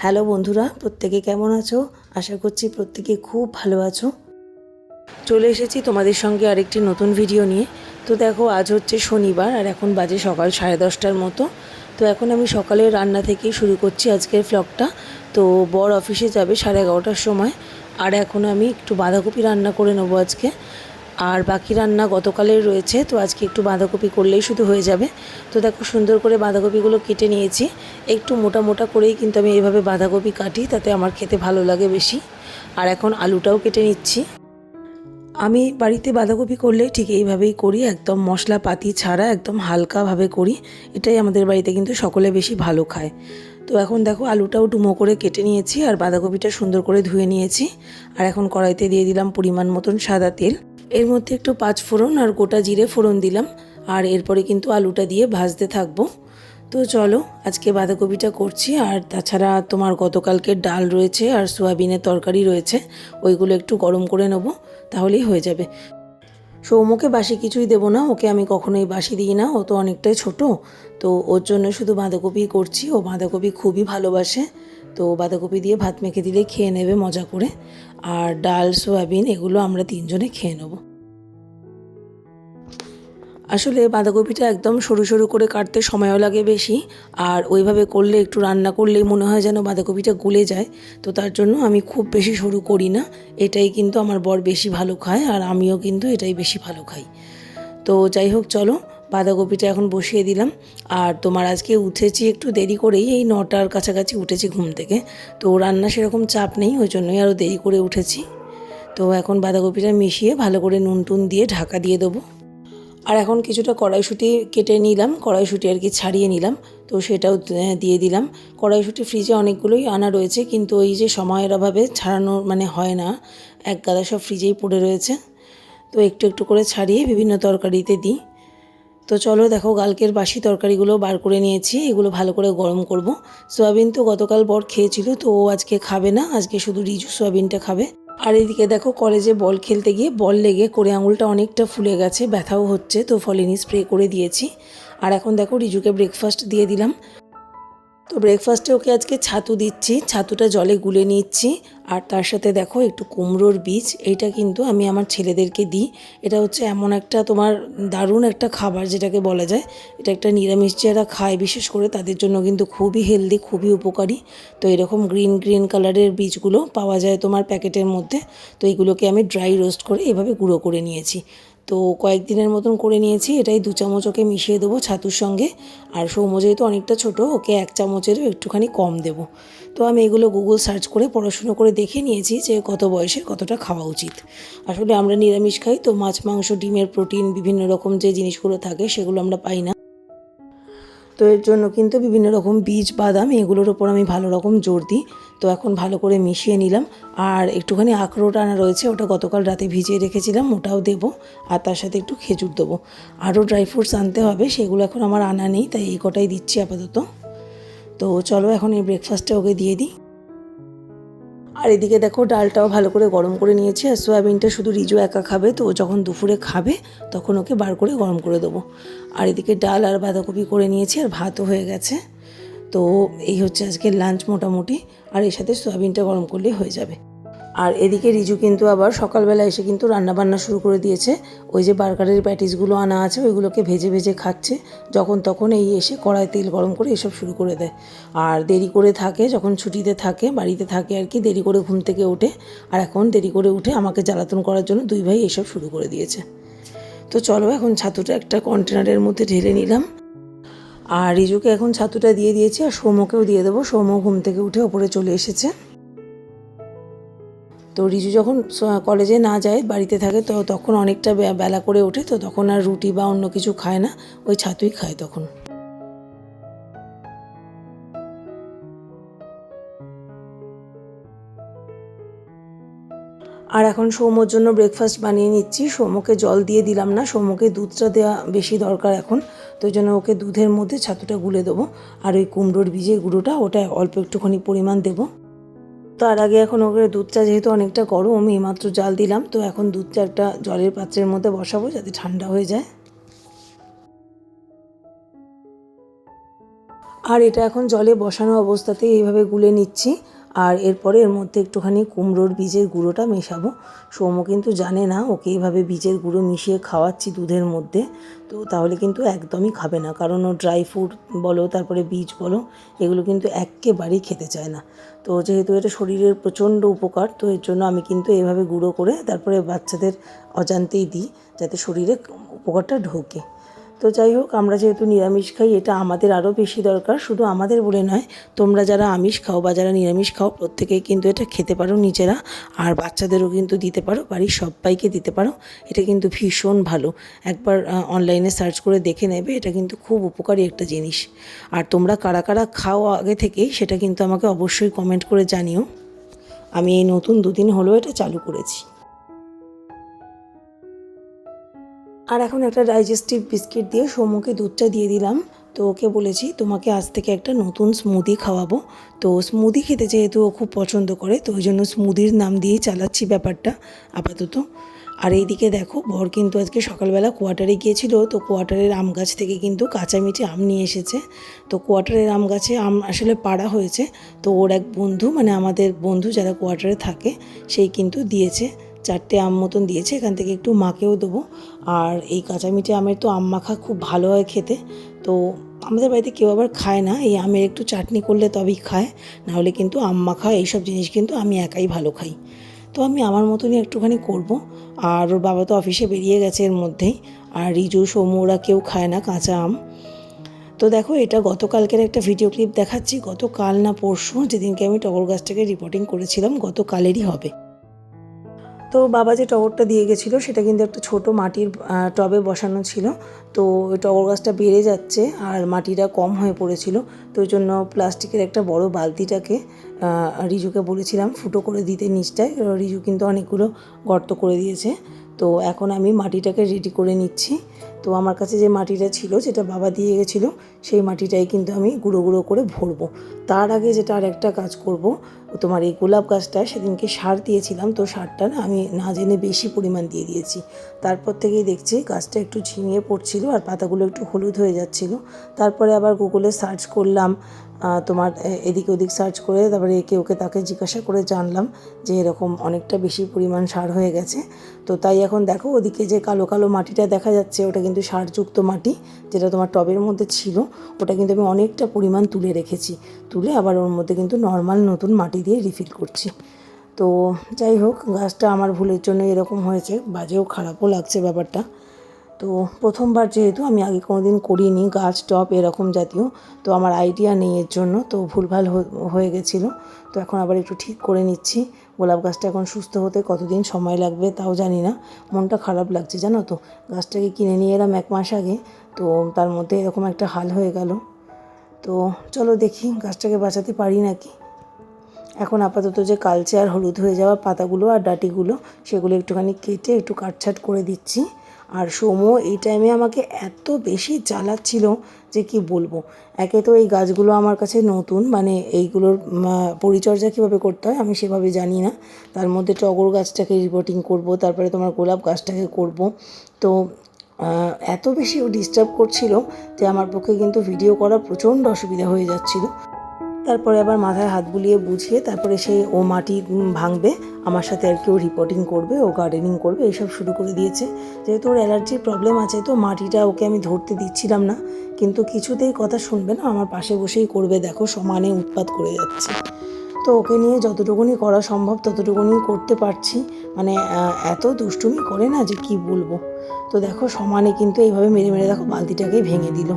Hello বন্ধুরা, প্রত্যেকে কেমন আছো? আশা করছি প্রত্যেকে খুব ভালো আছো। চলে এসেছি তোমাদের সঙ্গে আরেকটি নতুন ভিডিও নিয়ে। তো দেখো, আজ হচ্ছে শনিবার আর এখন বাজে সকাল 10:30টার মতো। তো এখন আমি সকালের রান্না থেকেই শুরু করছি আজকের ভ্লগটা। তো বর অফিসে যাবে 11:30টার সময়, আর এখন আমি একটু বাঁধাকপি রান্না করে নেবো আজকে। আর বাকি রান্না গতকালের রয়েছে, তো আজকে একটু বাঁধাকপি করলেই শুধু হয়ে যাবে। তো দেখো, সুন্দর করে বাঁধাকপিগুলো কেটে নিয়েছি। একটু মোটা মোটা করেই কিন্তু আমি এইভাবে বাঁধাকপি কাটি, তাতে আমার খেতে ভালো লাগে বেশি। আর এখন আলুটাও কেটে নিচ্ছি। আমি বাড়িতে বাঁধাকপি করলে ঠিক এইভাবেই করি, একদম মশলাপাতি ছাড়া একদম হালকাভাবে করি। এটাই আমাদের বাড়িতে কিন্তু সকলে বেশি ভালো খায়। তো এখন দেখো, আলুটাও ডুমো করে কেটে নিয়েছি আর বাঁধাকপিটা সুন্দর করে ধুয়ে নিয়েছি। আর এখন কড়াইতে দিয়ে দিলাম পরিমাণ মতন সাদা তেল। এর মধ্যে একটু পাঁচফোড়ন আর গোটা জিরে ফোড়ন দিলাম। আর এরপরে কিন্তু আলুটা দিয়ে ভাজতে থাকবো। তো চলো, আজকে বাঁধাকপিটা করছি। আর তাছাড়া তোমার গতকালকের ডাল রয়েছে আর সোয়াবিনের তরকারি রয়েছে, ওইগুলো একটু গরম করে নেবো, তাহলেই হয়ে যাবে। সৌম্যকে বাসি কিছুই দেবো না, ওকে আমি কখনোই বাসি দিই না, ও তো অনেকটাই ছোট। তো ওর জন্য শুধু বাঁধাকপি করছি, ও বাঁধাকপি খুবই ভালোবাসে। তো বাঁধাকপি দিয়ে ভাত মেখে দিলে খেয়ে নেবে মজা করে। আর ডাল সোয়াবিন এগুলো আমরা তিনজনে খেয়ে নেবো। আসলে বাঁধাকপিটা একদম সরু সরু করে কাটতে সময়ও লাগে বেশি। আর ওইভাবে করলে, একটু রান্না করলেই মনে হয় যেন বাঁধাকপিটা গলে যায়। তো তার জন্য আমি খুব বেশি সরু করি না। এটাই কিন্তু আমার বর বেশি ভালো খায়, আর আমিও কিন্তু এটাই বেশি ভালো খাই। তো যাই হোক, চলো, বাঁধাকপিটা এখন বসিয়ে দিলাম। আর তোমার আজকে উঠেছি একটু দেরি করেই, এই 9টার কাছাকাছি উঠেছি ঘুম থেকে। তো রান্না সেরকম চাপ নেই, ওই জন্যই আরও দেরি করে উঠেছি। তো এখন বাঁধাকপিটা মিশিয়ে ভালো করে নুন টুন দিয়ে ঢাকা দিয়ে দেবো। আর এখন কিছুটা কড়াইশুঁটি কেটে নিলাম, কড়াইশুঁটি আর কি ছাড়িয়ে নিলাম। তো সেটাও দিয়ে দিলাম। কড়াইশুঁটি ফ্রিজে অনেকগুলোই আনা রয়েছে, কিন্তু ওই যে সময়ের অভাবে ছাড়ানো মানে হয় না, এক গাদা সব ফ্রিজেই পড়ে রয়েছে। তো একটু একটু করে ছাড়িয়ে বিভিন্ন তরকারিতে দিই। তো চলো, দেখো, কালকের বাসি তরকারিগুলো বার করে নিয়েছি, এগুলো ভালো করে গরম করব। সোয়াবিন তো গতকাল বর খেয়েছিল, তো ও আজকে খাবে না, আজকে শুধু রিজু সোয়াবিনটা খাবে। আর এদিকে দেখো, কলেজে বল খেলতে গিয়ে বল লেগে করে আঙুলটা অনেকটা ফুলে গেছে, ব্যথাও হচ্ছে, তো ফলিনি স্প্রে করে দিয়েছি। আর এখন দেখো, রিজুকে ব্রেকফাস্ট দিয়ে দিলাম। তো ব্রেকফাস্টে ওকে আজকে ছাতু দিচ্ছি, ছাতুটা জলে গুলে নিচ্ছি। আর তার সাথে দেখো একটু কুমড়োর বীজ, এইটা কিন্তু আমি আমার ছেলেদেরকে দিই। এটা হচ্ছে এমন একটা তোমার দারুণ একটা খাবার যেটাকে বলা যায়। এটা একটা নিরামিষ যারা খায় বিশেষ করে তাদের জন্য কিন্তু খুবই হেলদি, খুবই উপকারী। তো এরকম গ্রিন গ্রিন কালারের বীজগুলো পাওয়া যায় তোমার প্যাকেটের মধ্যে। তো এইগুলোকে আমি ড্রাই রোস্ট করে এভাবে গুঁড়ো করে নিয়েছি। তো কয়েকদিনের মতন করে নিয়েছি। এটাই 2 চামচ ওকে মিশিয়ে দেবো ছাতুর সঙ্গে। আর সৌম্য যেহেতু অনেকটা ছোটো, ওকে 1 চামচেরও একটুখানি কম দেবো। তো আমি এগুলো গুগল সার্চ করে পড়াশুনো করে দেখে নিয়েছি যে কত বয়সে কতটা খাওয়া উচিত। আসলে আমরা নিরামিষ খাই, তো মাছ মাংস ডিমের প্রোটিন বিভিন্ন রকম যে জিনিসগুলো থাকে সেগুলো আমরা পাই না। তো এর জন্য কিন্তু বিভিন্ন রকম বীজ বাদাম এগুলোর ওপর আমি ভালো রকম জোর দিই। তো এখন ভালো করে মিশিয়ে নিলাম। আর একটুখানি আখরোট আনা রয়েছে, ওটা গতকাল রাতে ভিজিয়ে রেখেছিলাম, ওটাও দেবো। আর তার সাথে একটু খেজুর দেবো। আরও ড্রাই ফ্রুটস আনতে হবে, সেগুলো এখন আমার আনা নেই, তাই এই কটাই দিচ্ছি আপাতত। তো চলো, এখন এই ব্রেকফাস্টটা ওকে দিয়ে দিই। আর এদিকে দেখো, ডালটাও ভালো করে গরম করে নিয়েছি। আর সয়াবিনটা শুধু রিজু একা খাবে, তো যখন দুপুরে খাবে তখন ওকে বার করে গরম করে দেবো। আর এদিকে ডাল আর বাঁধাকপি করে নিয়েছি, আর ভাতও হয়ে গেছে। তো এই হচ্ছে আজকের লাঞ্চ মোটামুটি। আর এর সাথে সয়াবিনটা গরম করলেই হয়ে যাবে। আর এদিকে রিজু কিন্তু আবার সকালবেলা এসে কিন্তু রান্নাবান্না শুরু করে দিয়েছে। ওই যে বার্গারের প্যাটিসগুলো আনা আছে, ওইগুলোকে ভেজে ভেজে খাচ্ছে। যখন তখন এই এসে কড়াই তেল গরম করে এসব শুরু করে দেয়। আর দেরি করে থাকে, যখন ছুটিতে থাকে, বাড়িতে থাকে আর কি, দেরি করে ঘুম থেকে ওঠে। আর এখন দেরি করে উঠে আমাকে জ্বালাতন করার জন্য দুই ভাই এসব শুরু করে দিয়েছে। তো চলো, এখন ছাতুটা একটা কন্টেনারের মধ্যে ঢেলে নিলাম। আর রিজুকে এখন ছাতুটা দিয়ে দিয়েছি, আর সৌম্যকেও দিয়ে দেবো। সৌম্য ঘুম থেকে উঠে ওপরে চলে এসেছে। তো রিজু যখন কলেজে না যায়, বাড়িতে থাকে, তো তখন অনেকটা বেলা করে ওঠে, তো তখন আর রুটি বা অন্য কিছু খায় না, ওই ছাতুই খায় তখন। আর এখন সৌম্যর জন্য ব্রেকফাস্ট বানিয়ে নিচ্ছি। সৌম্যকে জল দিয়ে দিলাম না, সৌম্যকে দুধটা দেওয়া বেশি দরকার এখন। তো ওই জন্য ওকে দুধের মধ্যে ছাতুটা গুলে দেবো। আর ওই কুমড়োর বীজের গুঁড়োটা, ওটা অল্প একটুখানি পরিমাণ দেবো। তার আগে এখন ওকে দুধটা যেহেতু অনেকটা গরম, এইমাত্র জাল দিলাম, তো এখন দুধটা একটা জলের পাত্রের মধ্যে বসাবো যাতে ঠান্ডা হয়ে যায়। আর এটা এখন জলে বসানো অবস্থাতেই এইভাবে গুলে নিচ্ছি। আর এরপরে এর মধ্যে একটুখানি কুমড়োর বীজের গুঁড়োটা মেশাবো। সৌম্য কিন্তু জানে না ওকে এইভাবে বীজের গুঁড়ো মিশিয়ে খাওয়াচ্ছি দুধের মধ্যে, তো তাহলে কিন্তু একদমই খাবে না, কারণ ও ড্রাই ফ্রুট বলো তারপরে বীজ বলো এগুলো কিন্তু একেবারেই খেতে চায় না। তো যেহেতু এটা শরীরের প্রচণ্ড উপকার, তো এর জন্য আমি কিন্তু এইভাবে গুঁড়ো করে তারপরে বাচ্চাদের অজান্তেই দিই, যাতে শরীরে উপকারটা ঢোকে। তো যাই হোক, আমরা যেহেতু নিরামিষ খাই এটা আমাদের আরও বেশি দরকার, শুধু আমাদের বলে নয়, তোমরা যারা আমিষ খাও বা যারা নিরামিষ খাও প্রত্যেকেই কিন্তু এটা খেতে পারো নিজেরা, আর বাচ্চাদেরও কিন্তু দিতে পারো, বাড়ির সবাইকে দিতে পারো। এটা কিন্তু ভীষণ ভালো, একবার অনলাইনে সার্চ করে দেখে নেবে, এটা কিন্তু খুব উপকারী একটা জিনিস। আর তোমরা কারা কারা খাও আগে থেকেই সেটা কিন্তু আমাকে অবশ্যই কমেন্ট করে জানিও। আমি এই নতুন 2 দিন হলো এটা চালু করেছি। আর এখন একটা ডাইজেস্টিভ বিস্কিট দিয়ে সৌম্যকে দুধটা দিয়ে দিলাম। তো ওকে বলেছি তোমাকে আজ থেকে একটা নতুন স্মুদি খাওয়াবো। তো স্মুদি খেতে যেহেতু ও খুব পছন্দ করে, তো ওই জন্য স্মুদির নাম দিয়েই চালাচ্ছি ব্যাপারটা আপাতত। আর এইদিকে দেখো, বর কিন্তু আজকে সকালবেলা কোয়ার্টারে গিয়েছিল, তো কোয়ার্টারের আম গাছ থেকে কিন্তু কাঁচা মিঠে আম নিয়ে এসেছে। তো কোয়ার্টারের আম গাছে আম আসলে পাড়া হয়েছে, তো ওর এক বন্ধু, মানে আমাদের বন্ধু যারা কোয়ার্টারে থাকে, সেই কিন্তু দিয়েছে 4টে আম মতন দিয়েছে, এখান থেকে একটু মাকেও দেবো। আর এই কাঁচা মিঠে আমের তো আম মাখা খুব ভালো হয় খেতে, তো আমাদের বাড়িতে কেউ আবার খায় না, এই আমের একটু চাটনি করলে তবেই খায়, নাহলে কিন্তু আম মাখা এইসব জিনিস কিন্তু আমি একাই ভালো খাই। তো আমি আমার মতনই একটুখানি করব। আর ওর বাবা তো অফিসে বেরিয়ে গেছে এর মধ্যেই, আর রিজু সৌম্য ওরা কেউ খায় না কাঁচা আম। তো দেখো, এটা গতকালকের একটা ভিডিও ক্লিপ দেখাচ্ছি, গতকাল না পরশু যেদিনকে আমি টগর গাছটাকে রিপোর্টিং করেছিলাম, গতকালেরই হবে। তো বাবা যে টগরটা দিয়ে গেছিলো সেটা কিন্তু একটা ছোট মাটির টবে বসানো ছিল। তো ওই টগর গাছটা বেড়ে যাচ্ছে আর মাটিটা কম হয়ে পড়েছিল, তো ওই জন্য প্লাস্টিকের একটা বড় বালতিটাকে রিজুকে বলেছিলাম ফুটো করে দিতে নিচটায়। রিজু কিন্তু অনেকগুলো গর্ত করে দিয়েছে। তো এখন আমি মাটিটাকে রেডি করে নিচ্ছি। তো আমার কাছে যে মাটিটা ছিল, যেটা বাবা দিয়ে গেছিলো, সেই মাটিটাই কিন্তু আমি গুঁড়ো গুঁড়ো করে ভরবো। তার আগে যেটা আর একটা কাজ করব, তোমার এই গোলাপ গাছটা সেদিনকে সার দিয়েছিলাম, তো সারটা না আমি না জেনে বেশি পরিমাণ দিয়ে দিয়েছি। তারপর থেকেই দেখছি গাছটা একটু ঝিমিয়ে পড়ছিল আর পাতাগুলো একটু হলুদ হয়ে যাচ্ছিল। তারপরে আবার গুগলে সার্চ করলাম, তোমার এদিক ওদিক সার্চ করে, তারপরে একে ওকে তাকে জিজ্ঞাসা করে জানলাম যে এরকম অনেকটা বেশি পরিমাণ সার হয়ে গেছে। তো তাই এখন দেখো, ওদিকে যে কালো কালো মাটিটা দেখা যাচ্ছে ওটা কিন্তু সারযুক্ত মাটি, যেটা তোমার টবের মধ্যে ছিল, ওটা কিন্তু আমি অনেকটা পরিমাণ তুলে রেখেছি, তুলে আবার ওর মধ্যে কিন্তু নর্মাল নতুন মাটি দিয়ে রিফিল করছি। তো যাই হোক, গাছটা আমার ভুলের জন্য এরকম হয়েছে, বাজেও খারাপও লাগছে ব্যাপারটা। তো প্রথমবার যেহেতু, আমি আগে কোনো দিন করিনি গাছ টব এরকম জাতীয়, তো আমার আইডিয়া নেই এর জন্য, তো ভুলভাল হয়ে গেছিলো। তো এখন আবার একটু ঠিক করে নিচ্ছি। গোলাপ গাছটা এখন সুস্থ হতে কতদিন সময় লাগবে তাও জানি না, মনটা খারাপ লাগছে জানো তো। গাছটাকে কিনে নিয়ে এলাম 1 মাস আগে, তো তার মধ্যে এরকম একটা হাল হয়ে গেল। তো চলো দেখি গাছটাকে বাঁচাতে পারি নাকি। এখন আপাতত যে কালচে আর হলুদ হয়ে যাওয়া পাতাগুলো আর ডাঁটিগুলো, সেগুলো একটুখানি কেটে একটু কাটছাট করে দিচ্ছি। আর সৌম্য এই টাইমে আমাকে এত বেশি জ্বালাচ্ছিল যে কি বলবো। একে তো এই গাছগুলো আমার কাছে নতুন, মানে এইগুলোর পরিচর্যা কীভাবে করতে হয় আমি সেভাবে জানি না। তার মধ্যে টগর গাছটাকে রিপোর্টিং করব, তারপরে তোমার গোলাপ গাছটাকে করব। তো এত বেশি ও ডিস্টার্ব করছিল যে আমার পক্ষে কিন্তু ভিডিও করা প্রচণ্ড অসুবিধা হয়ে যাচ্ছিলো। তারপরে আবার মাথায় হাত বুলিয়ে বুঝিয়ে তারপরে সেই ও মাটি ভাঙবে, আমার সাথে আর কি ও রিপোর্টিং করবে, ও গার্ডেনিং করবে, এইসব শুরু করে দিয়েছে। যেহেতু ওর অ্যালার্জির প্রবলেম আছে, তো মাটিটা ওকে আমি ধরতে দিচ্ছিলাম না, কিন্তু কিছুতেই কথা শুনবে না, আমার পাশে বসেই করবে, দেখো সমানে উৎপাত করে যাচ্ছে। তো ওকে নিয়ে যতটুকুনি করা সম্ভব ততটুকুনি করতে পারছি, মানে এত দুষ্টুমি করে না যে কি বলবো। তো দেখো সমানে কিন্তু এইভাবে মেরে মেরে দেখো বালতিটাকেই ভেঙে দিল।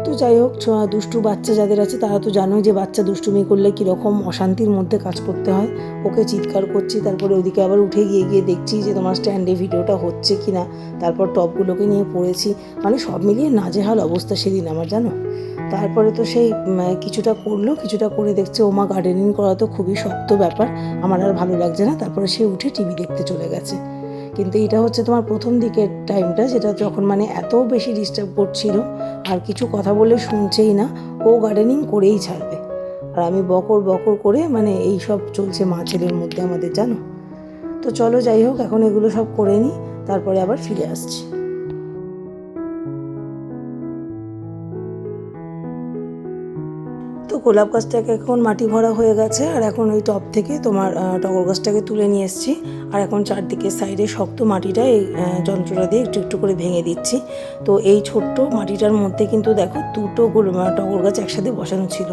তো যাই হোক, দুষ্টু বাচ্চা যাদের আছে তারা তো জানোই যে বাচ্চা দুষ্টুমি করলে কীরকম অশান্তির মধ্যে কাজ করতে হয়। ওকে চিৎকার করছি, তারপরে ওদিকে আবার উঠে গিয়ে দেখছি যে তোমার স্ট্যান্ডে ভিডিওটা হচ্ছে কি না, তারপর টপগুলোকে নিয়ে পড়েছি, মানে সব মিলিয়ে নাজেহাল অবস্থা সেদিন আমার, জানো। তারপরে তো সেই কিছুটা করলো, কিছুটা করে দেখছে ওমা গার্ডেনিং করা তো খুবই শক্ত ব্যাপার, আমার আর ভালো লাগছে না, তারপরে সে উঠে টিভি দেখতে চলে গেছে। কিন্তু এটা হচ্ছে তোমার প্রথম দিকের টাইমটা, যেটা যখন মানে এত বেশি ডিস্টার্ব করছিল আর কিছু কথা বলে শুনছেই না, ও গার্ডেনিং করেই ছাড়বে। আর আমি বকর বকর করে, মানে এই সব চলছে মা ছেলের মধ্যে আমাদের, জানো। তো চলো যাই হোক, এখন এগুলো সব করে নিই, তারপরে আবার ফিরে আসছি। তো গোলাপ গাছটাকে এখন মাটি ভরা হয়ে গেছে, আর এখন ওই টব থেকে তোমার টগর গাছটাকে তুলে নিয়ে এসেছি। আর এখন চারদিকে সাইডে শক্ত মাটিটা এই যন্ত্রটা দিয়ে একটু একটু করে ভেঙে দিচ্ছি। তো এই ছোট্ট মাটিটার মধ্যে কিন্তু দেখো দুটো টগর গাছ একসাথে বসানো ছিল।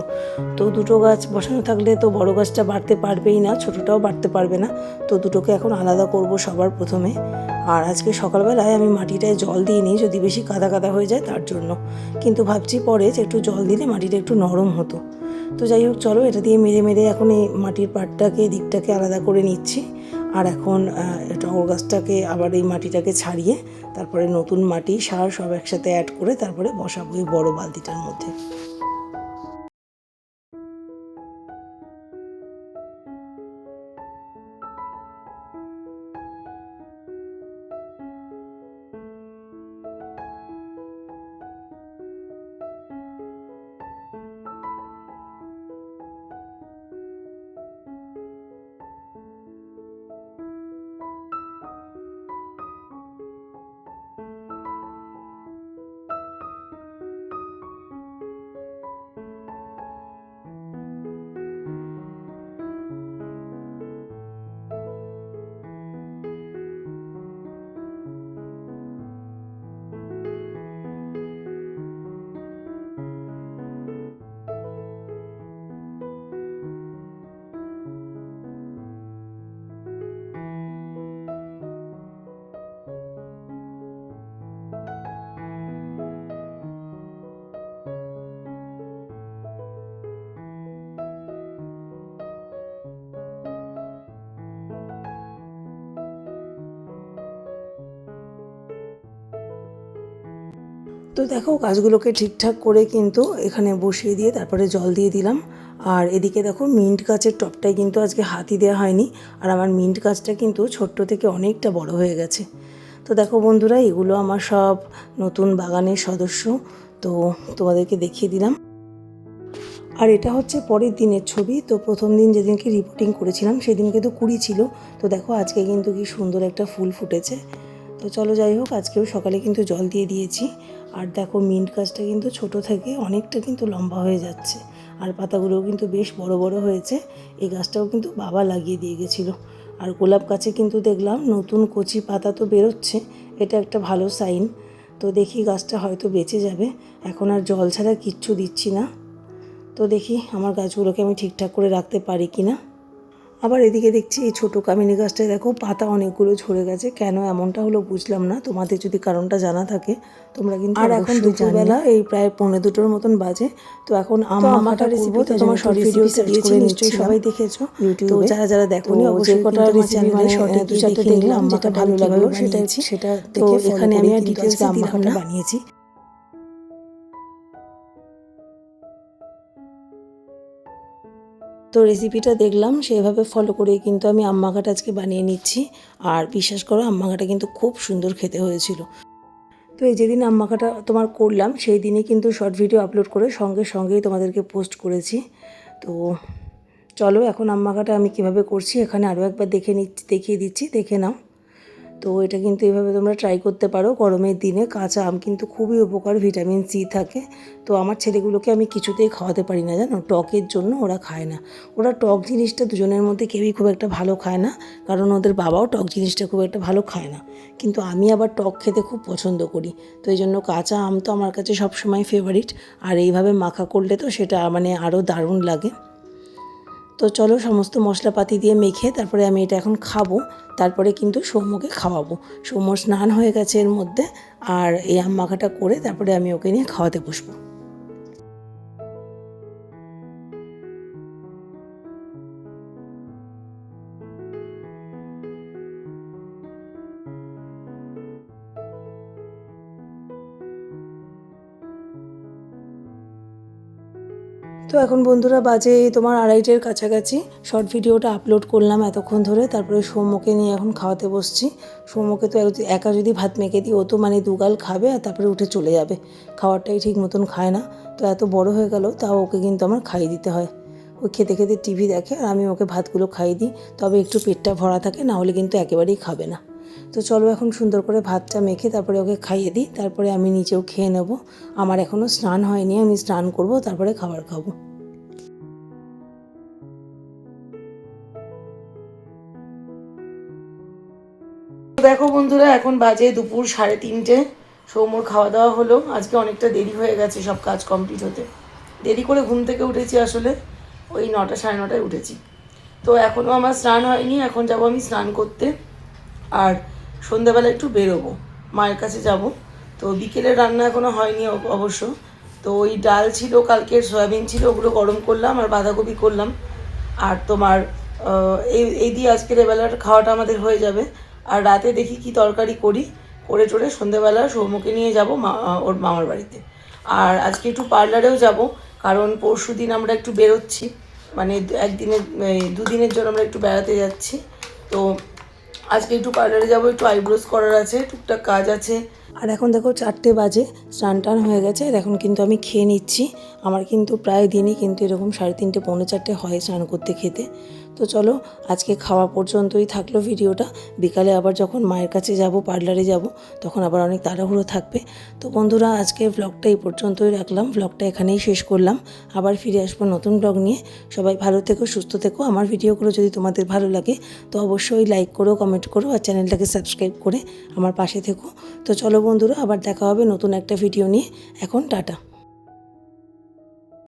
তো দুটো গাছ বসানো থাকলে তো বড় গাছটা বাড়তে পারবেই না, ছোটোটাও বাড়তে পারবে না। তো দুটোকে এখন আলাদা করব সবার প্রথমে। আর আজকে সকালবেলায় আমি মাটিটায় জল দিইনি, যদি বেশি কাদা কাদা হয়ে যায় তার জন্য। কিন্তু ভাবছি পরে যে একটু জল দিলে মাটিটা একটু নরম হতো। তো যাই হোক, চলো এটা দিয়ে মেরে মেরে এখন এই মাটির পাটটাকে দিকটাকে আলাদা করে নিচ্ছি। আর এখন টগর গাছটাকে আবার এই মাটিটাকে ছাড়িয়ে তারপরে নতুন মাটি সার সব একসাথে অ্যাড করে তারপরে বসাবো এই বড় বালতিটার মধ্যে। তো দেখো গাছগুলোকে ঠিকঠাক করে কিন্তু এখানে বসিয়ে দিয়ে তারপরে জল দিয়ে দিলাম। আর এদিকে দেখো মিন্ট গাছের টবটাই কিন্তু আজকে হাতই দেওয়া হয়নি। আর আমার মিন্ট গাছটা কিন্তু ছোট্ট থেকে অনেকটা বড় হয়ে গেছে। তো দেখো বন্ধুরা, এগুলো আমার সব নতুন বাগানের সদস্য। তো তোমাদেরকে দেখিয়ে দিলাম। আর এটা হচ্ছে পরের দিনের ছবি। তো প্রথম দিন যেদিনকে রিপোর্টিং করেছিলাম সেদিনকে তো কুড়ি ছিল। তো দেখো আজকে কিন্তু কি সুন্দর একটা ফুল ফুটেছে। তো চলো যাই হোক, আজকেও সকালে কিন্তু জল দিয়ে দিয়েছি। আর দেখো মিন্ট গাছটা কিন্তু ছোট থেকে অনেকটা কিন্তু লম্বা হয়ে যাচ্ছে। আর পাতাগুলোও কিন্তু বেশ বড় বড় হয়েছে। এই গাছটাও কিন্তু বাবা লাগিয়ে দিয়ে গেছিলো। আর গোলাপ গাছে কিন্তু দেখলাম নতুন কচি পাতা তো বেরোচ্ছে, এটা একটা ভালো সাইন। তো দেখি গাছটা হয়তো বেঁচে যাবে। এখন আর জল ছাড়া কিচ্ছু দিচ্ছি না। তো দেখি আমার গাছগুলোকে আমি ঠিকঠাক করে রাখতে পারি কি না। আবার এদিকে দেখছি এই ছোটো কামিনী গাছটায় দেখো পাতা অনেকগুলো ঝরে গেছে। কেন এমনটা হলো বুঝলাম না। তোমাদের যদি কারণটা জানা থাকে তোমরা কিন্তু। আর এখন দুপুরবেলা এই প্রায় 1:45 মতন বাজে। তো এখন আমাটা রেসিপি তো তোমার শর্ট ভিডিও দিয়েছি, নিশ্চয়ই সবাই দেখেছো ইউটিউবে। তো যারা যারা দেখোনি অবশ্যই কটা চ্যানেলে শর্টে দু চারটে দেখলাম, যেটা ভালো লাগলো সেটা তো এখানে আমি আর ডিটেলসে আমটা বানিয়েছি। তো রেসিপিটা দেখলাম, সেভাবে ফলো করে কিন্তু আমি আম্মাঘাট আজকে বানিয়ে নিচ্ছি। আর বিশ্বাস করো আম্মাঘাটা কিন্তু খুব সুন্দর খেতে হয়েছিল। তো এই যেদিন আম্মাঘাটা তোমার করলাম সেই দিনই কিন্তু শর্ট ভিডিও আপলোড করে সঙ্গে সঙ্গেই তোমাদেরকে পোস্ট করেছি। তো চলো এখন আম্মাঘাটা আমি কিভাবে করছি এখানে আরও একবার দেখিয়ে দিচ্ছি, দেখে নাও। তো এটা কিন্তু এভাবে তোমরা ট্রাই করতে পারো। গরমের দিনে কাঁচা আম কিন্তু খুবই উপকার, ভিটামিন সি থাকে। তো আমার ছেলেগুলোকে আমি কিছুতেই খাওয়াতে পারি না জানো, টকের জন্য ওরা খায় না। ওরা টক জিনিসটা দুজনের মধ্যে কেউই খুব একটা ভালো খায় না, কারণ ওদের বাবাও টক জিনিসটা খুব একটা ভালো খায় না। কিন্তু আমি আবার টক খেতে খুব পছন্দ করি। তো এই জন্য কাঁচা আম তো আমার কাছে সবসময় ফেভারিট। আর এইভাবে মাখা করলে তো সেটা মানে আরও দারুণ লাগে। তো চলো সমস্ত মশলাপাতি দিয়ে মেখে তারপরে আমি এটা এখন খাবো। তারপরে কিন্তু সৌম্যকে খাওয়াবো। সৌম্য স্নান হয়ে গেছে এর মধ্যে। আর এই আম মাখাটা করে তারপরে আমি ওকে নিয়ে খাওয়াতে বসবো। তো এখন বন্ধুরা বাজে তোমার 2:30-এর কাছাকাছি। শর্ট ভিডিওটা আপলোড করলাম এতক্ষণ ধরে, তারপরে সৌম্যকে নিয়ে এখন খাওয়াতে বসছি। সৌম্যকে তো একা যদি ভাত মেখে দিই ও তো মানে দুগাল খাবে আর তারপরে উঠে চলে যাবে। খাওয়ারটাই ঠিক মতন খায় না। তো এত বড় হয়ে গেল তাও ওকে কিন্তু আমার খাইয়ে দিতে হয়। ও খেতে খেতে টিভি দেখে আর আমি ওকে ভাতগুলো খাইয়ে দিই, তবে একটু পেটটা ভরা থাকে, না হলে কিন্তু একেবারেই খাবে না। তো চলো এখন সুন্দর করে ভাতটা মেখে তারপরে ওকে খাইয়ে দিই, তারপরে আমি নিজেও খেয়ে নেব। আমার এখনও স্নান হয়নি, আমি স্নান করব তারপরে খাবার খাবো। দেখো বন্ধুরা, এখন বাজে দুপুর 3:30। সৌম্যর খাওয়া দাওয়া হলো। আজকে অনেকটা দেরি হয়ে গেছে সব কাজ কমপ্লিট হতে। দেরি করে ঘুম থেকে উঠেছি, আসলে ওই 9টা 9:30টায় উঠেছি। তো এখনও আমার স্নান হয়নি, এখন যাব আমি স্নান করতে। আর সন্ধ্যাবেলা একটু বেরোবো, মায়ের কাছে যাব। তো বিকেলের রান্না এখনও হয়নি অবশ্য। তো ওই ডাল ছিল, কালকের সয়াবিন ছিল, ওগুলো গরম করলাম আর বাঁধাকপি করলাম। আর তোমার এই দিয়ে আজকের এবেলার খাওয়াটা আমাদের হয়ে যাবে। আর রাতে দেখি কি তরকারি করি, করে টোরে সন্ধ্যেবেলা সৌম্যকে নিয়ে যাব ওর মামার বাড়িতে। আর আজকে একটু পার্লারেও যাব, কারণ পরশু দিন আমরা একটু বেরোচ্ছি, মানে দুদিনের জন্য আমরা একটু বেড়াতে যাচ্ছি। তো আজকে একটু পার্লারে যাবো, একটু আইব্রোজ করার আছে, টুকটাক কাজ আছে। আর এখন দেখো 4টে বাজে, স্নান টান হয়ে গেছে। আর এখন কিন্তু আমি খেয়ে নিচ্ছি। আমার কিন্তু প্রায় দিনই কিন্তু এরকম 3:30 পৌনে 4টে হয় স্নান করতে খেতে। তো চলো, আজকে খাওয়া পর্যন্তই থাকলো ভিডিওটা। বিকালে আবার যখন মায়ের কাছে যাব, পার্লারে যাব, তখন আবার অনেক তাড়াহুড়ো থাকবে। তো বন্ধুরা, আজকে ব্লগটা এই পর্যন্তই রাখলাম। ব্লগটা এখানেই শেষ করলাম। আবার ফিরে আসবো নতুন ব্লগ নিয়ে। সবাই ভালো থেকো, সুস্থ থেকো। আমার ভিডিওগুলো যদি তোমাদের ভালো লাগে তো অবশ্যই লাইক করো, কমেন্ট করো, আর চ্যানেলটাকে সাবস্ক্রাইব করে আমার পাশে থেকো। তো চলো বন্ধুরা, আবার দেখা হবে নতুন একটা ভিডিও নিয়ে। এখন টাটা।